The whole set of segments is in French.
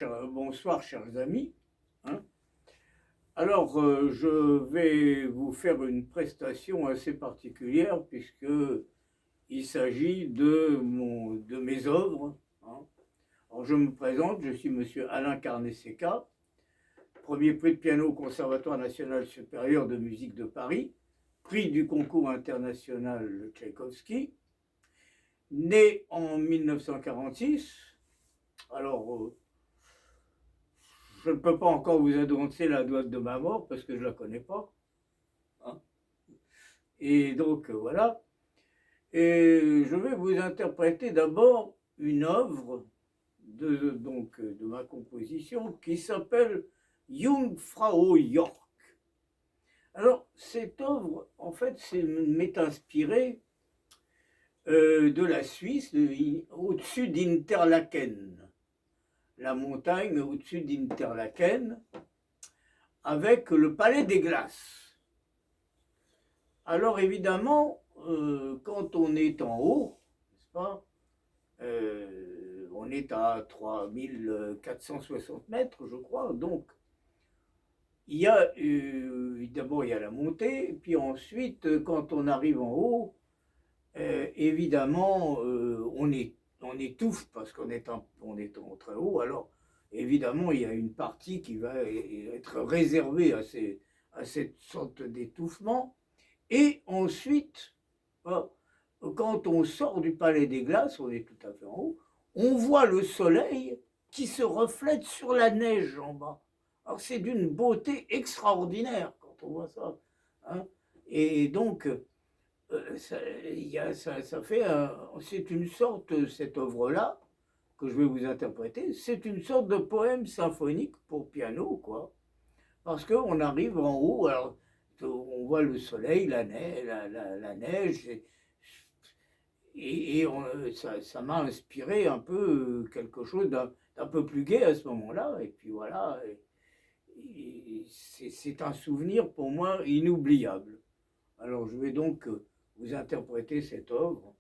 Bonsoir, chers amis. Hein. Alors, je vais vous faire une prestation assez particulière puisque il s'agit de mes œuvres. Hein. Alors, je me présente, je suis Monsieur Alain Carnet-Seca, premier prix de piano au Conservatoire national supérieur de musique de Paris, prix du concours international Tchaïkovski, né en 1946. Alors, je ne peux pas encore vous annoncer la date de ma mort parce que je ne la connais pas. Hein. Et donc voilà. Et je vais vous interpréter d'abord une œuvre de ma composition qui s'appelle Jungfrau York. Alors, cette œuvre, en fait, m'est inspirée de la Suisse, au-dessus d'Interlaken, la montagne au-dessus d'Interlaken, avec le Palais des Glaces. Alors évidemment, quand on est en haut, n'est-ce pas, on est à 3460 mètres, je crois, donc il y a d'abord il y a la montée, puis ensuite quand on arrive en haut, évidemment on étouffe parce on est en très haut. Alors évidemment il y a une partie qui va être réservée à cette sorte d'étouffement. Et ensuite, quand on sort du Palais des Glaces, on est tout à fait en haut, on voit le soleil qui se reflète sur la neige en bas. Alors c'est d'une beauté extraordinaire quand on voit ça. Hein. Et donc, ça fait c'est une sorte, cette œuvre-là, que je vais vous interpréter, c'est une sorte de poème symphonique pour piano, quoi. Parce qu'on arrive en haut, alors on voit le soleil, la neige, ça m'a inspiré un peu quelque chose d'un peu plus gai à ce moment-là. Et puis voilà, c'est un souvenir pour moi inoubliable. Alors je vais donc vous interpréter cette œuvre.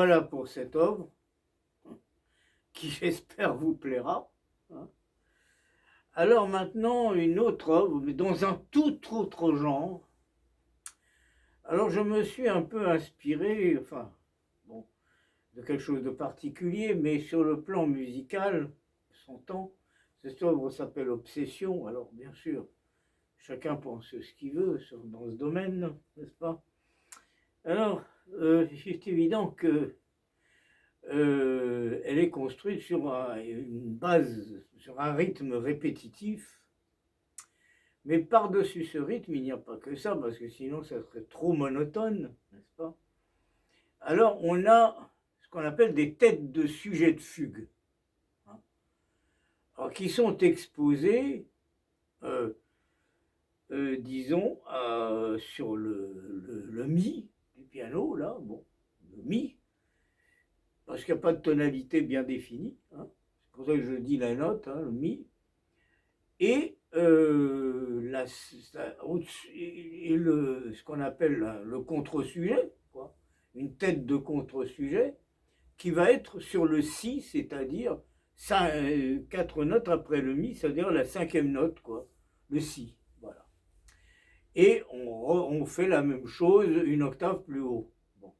voilà pour cette œuvre, qui j'espère vous plaira. Alors maintenant, une autre œuvre, mais dans un tout autre genre. Alors je me suis un peu inspiré, enfin, bon, de quelque chose de particulier, mais sur le plan musical, son temps, cette œuvre s'appelle Obsession. Alors bien sûr, chacun pense ce qu'il veut dans ce domaine, n'est-ce pas? Alors, c'est évident que elle est construite sur une base, sur un rythme répétitif, mais par-dessus ce rythme, il n'y a pas que ça, parce que sinon ça serait trop monotone, n'est-ce pas? Alors, on a ce qu'on appelle des têtes de sujets de fugue, alors, qui sont exposées, disons, sur le mi du piano, là, bon, le mi, parce qu'il n'y a pas de tonalité bien définie, hein. C'est pour ça que je dis la note, hein, le mi, et, ce qu'on appelle le contre-sujet, quoi, une tête de contre-sujet, qui va être sur le si, c'est-à-dire 4 notes après le mi, c'est-à-dire la 5e note, quoi, le si, voilà. Et on fait la même chose une octave plus haut. Bon.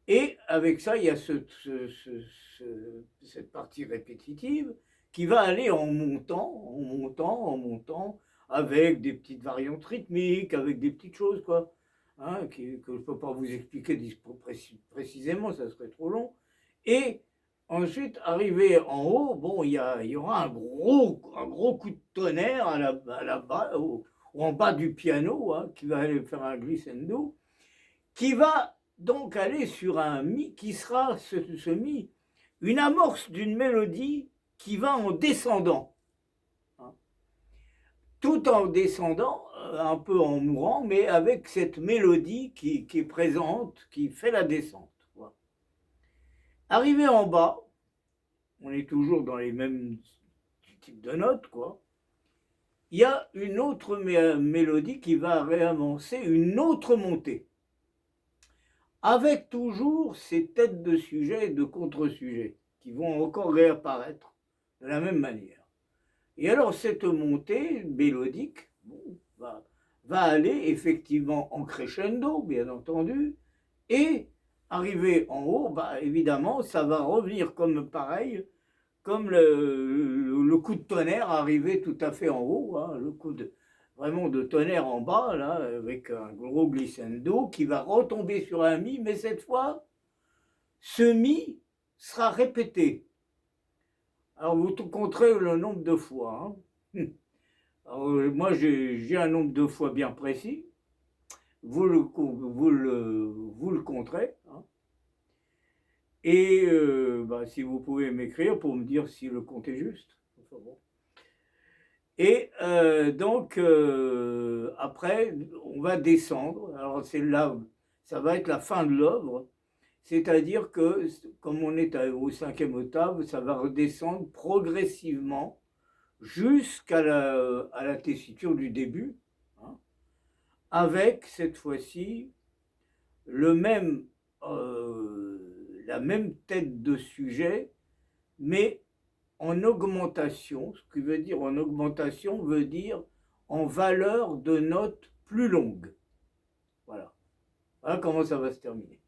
Et avec ça, il y a cette partie répétitive qui va aller en montant, avec des petites variantes rythmiques, avec des petites choses, quoi, hein, que je ne peux pas vous expliquer précisément, ça serait trop long. Et ensuite, arrivé en haut, bon, il y aura un gros coup de tonnerre à la bas, ou en bas du piano, hein, qui va aller faire un glissando, qui va donc aller sur un mi, qui sera ce mi, une amorce d'une mélodie qui va en descendant, hein, tout en descendant, un peu en mourant, mais avec cette mélodie qui est présente, qui fait la descente. Voilà. Arrivé en bas, on est toujours dans les mêmes types de notes, quoi. Il y a une autre mélodie qui va réavancer une autre montée, avec toujours ces têtes de sujet et de contre-sujet qui vont encore réapparaître de la même manière. Et alors cette montée mélodique, bon, va aller effectivement en crescendo, bien entendu, et arriver en haut, bah, évidemment, ça va revenir comme pareil, comme le coup de tonnerre arrivé tout à fait en haut, hein, le coup vraiment de tonnerre en bas, là, avec un gros glissando qui va retomber sur un mi, mais cette fois, ce mi sera répété. Alors vous compterez le nombre de fois, hein. Alors, moi j'ai un nombre de fois bien précis, vous le compterez, hein. Et bah, si vous pouvez m'écrire pour me dire si le compte est juste. Enfin, bon. Et donc, après, on va descendre. Alors, c'est là, ça va être la fin de l'œuvre. C'est-à-dire que, comme on est au 5e octave, ça va redescendre progressivement jusqu'à la tessiture du début, hein, avec cette fois-ci la même tête de sujet, mais en augmentation. Ce qui veut dire en augmentation veut dire en valeur de notes plus longues. Voilà. Voilà comment ça va se terminer.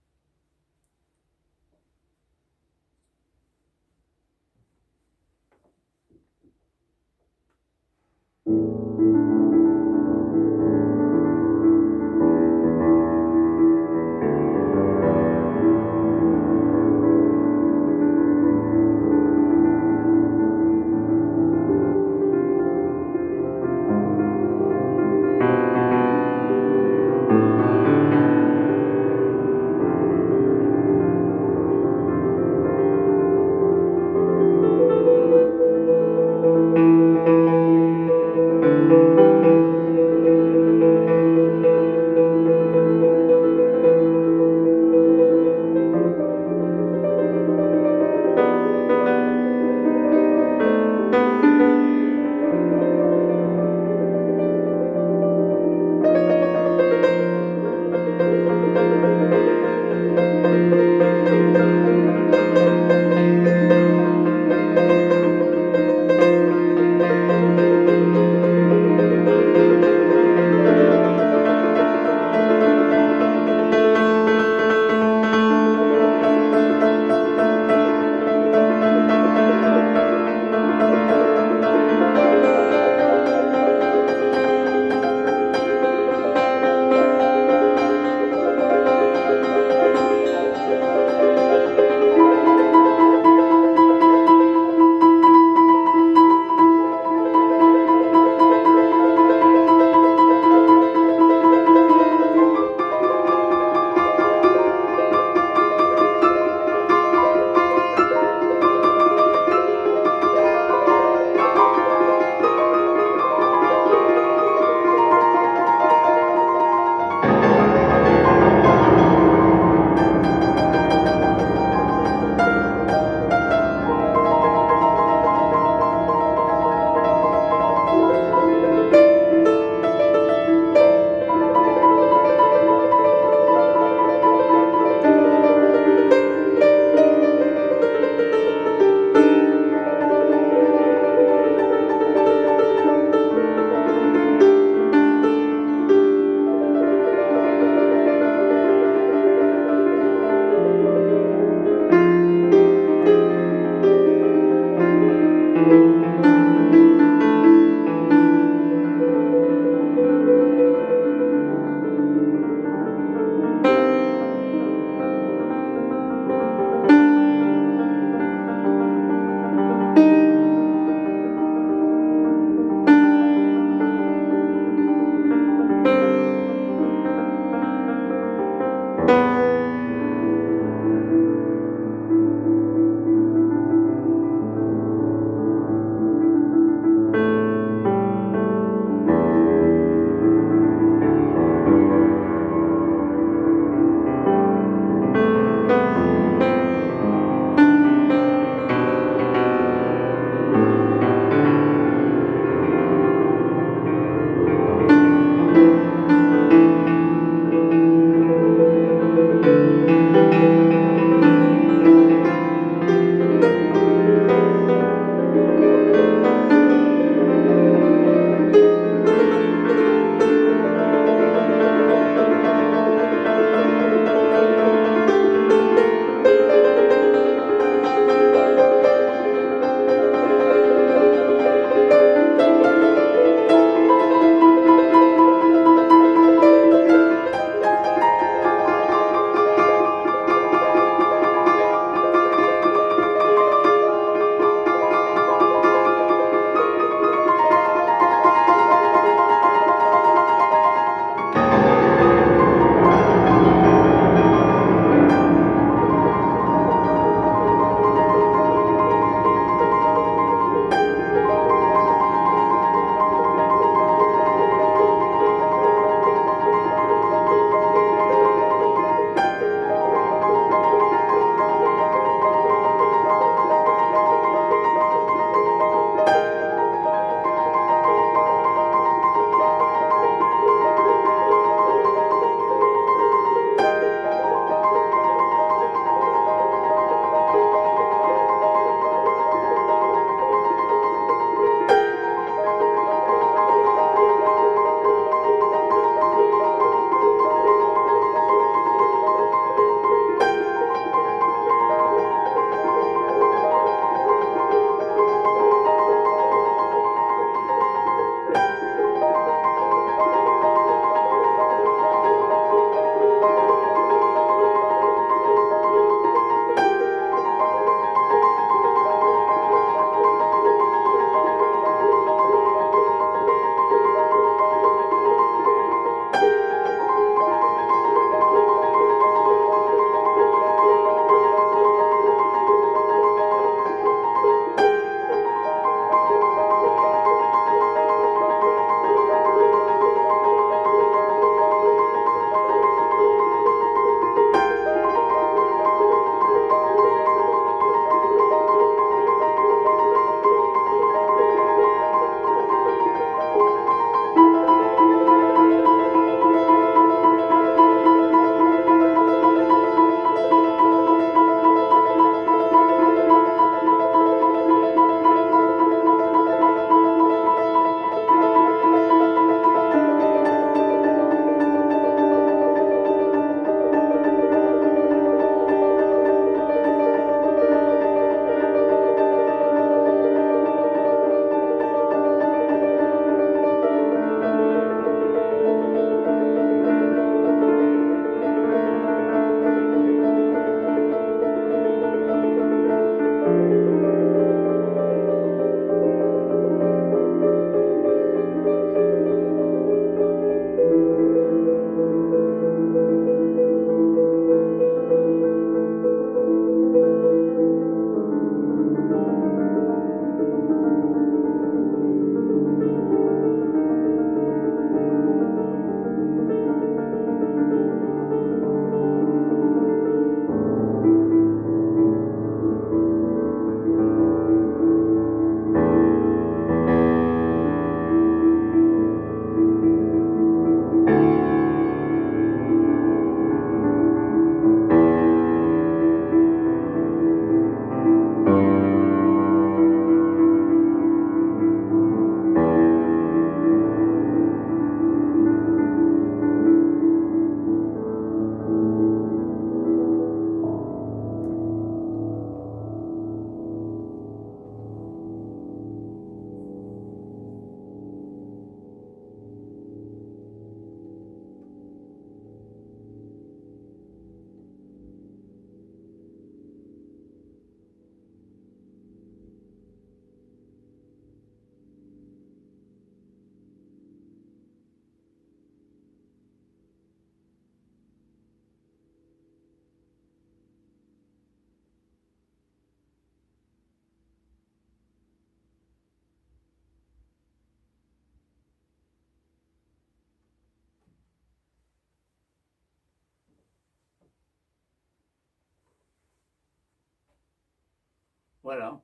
Voilà.